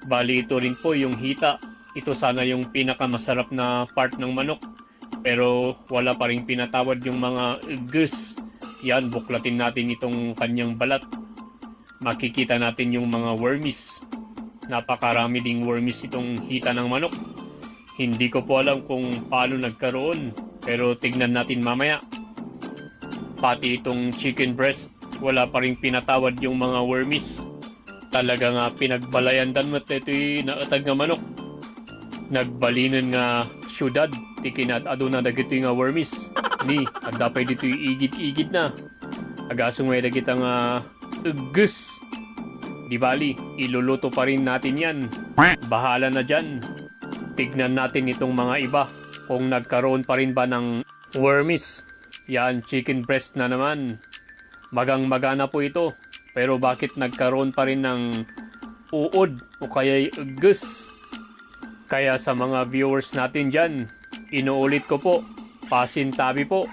Bali ito rin po yung hita. Ito sana yung pinakamasarap na part ng manok. Pero wala pa rin pinatawad yung mga gus. Yan, buklatin natin itong kanyang balat. Makikita natin yung mga wormies. Napakarami ding wormies itong hita ng manok. Hindi ko po alam kung paano nagkaroon. Pero tignan natin mamaya. Pati itong chicken breast, wala pa rin pinatawad yung mga wormies. Talaga nga pinagbalayan danmat ito'y naatag nga manok. Nagbalinan nga syudad, tikinat aduna dagito nga wormies. Ni, at dapat dito'y igid-igid na. Agasong may dagita nga uggus. Di bali, iluluto pa rin natin yan. Bahala na dyan. Tignan natin itong mga iba kung nagkaroon pa rin ba ng wormies. Yan, chicken breast na naman. Magang-magana po ito. Pero bakit nagkaroon pa rin ng uod o kaya'y uggus? Kaya sa mga viewers natin dyan, inuulit ko po, pasintabi po.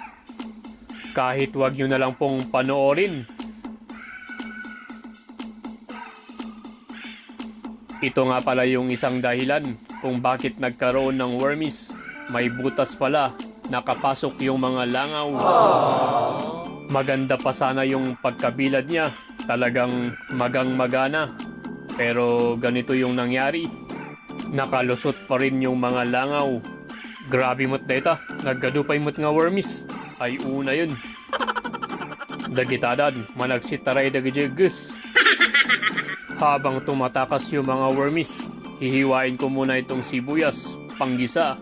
Kahit wag nyo na lang pong panoorin. Ito nga pala yung isang dahilan kung bakit nagkaroon ng wormies. May butas pala, nakapasok yung mga langaw. Maganda pa sana yung pagkabilad niya. Talagang magang-magana. Pero ganito yung nangyari. Nakalusot pa rin yung mga langaw. Grabe mo't data. Naggadupay mo't nga wormies. Ay una yun. Dagitadan. Managsitaray dagijegus. Habang tumatakas yung mga wormies, hihiwain ko muna itong sibuyas, panggisa.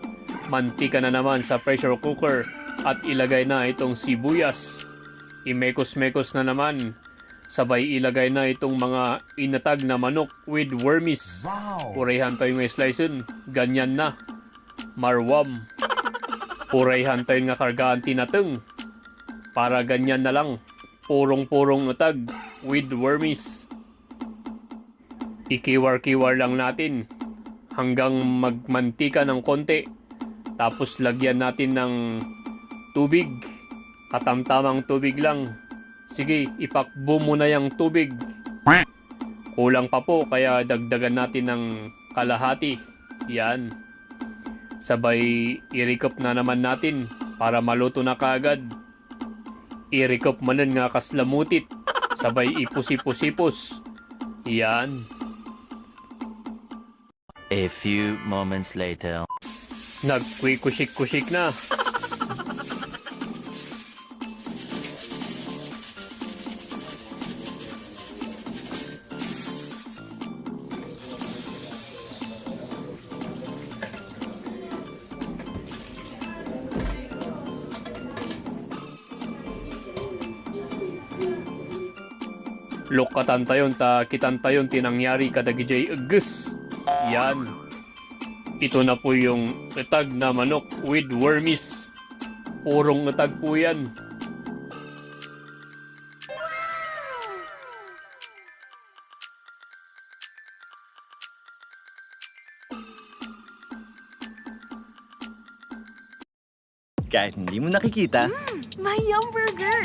Mantika na naman sa pressure cooker. At ilagay na itong sibuyas. Imekos-mekos na naman. Sabay ilagay na itong mga inatag na manok with wormies. Wow! Purayhan tayo nga sliceon. Ganyan na. Marwam. Purayhan tayo nga kargaan tinateng. Para ganyan na lang. Purong-purong utag with wormies. Ikiwar-kiwar lang natin. Hanggang magmantika ng konti. Tapos lagyan natin ng tubig. Katamtamang tubig lang. Sige, ipakbo mo na yung tubig. Kulang pa po, kaya dagdagan natin ng kalahati. Yan. Sabay, i-recop na naman natin para maluto na kaagad. I-recop manan nga kaslamutit. Sabay, ipusipos-ipos. Yan. A few moments later. Nagkuy-kusik-kusik na. Lokatan tayon ta kitan tayon tinangyari kadagijay uggus. Yan. Ito na po yung etag na manok with wormies. Purong etag po yan. Kahit hindi mo nakikita, My Yum Burger!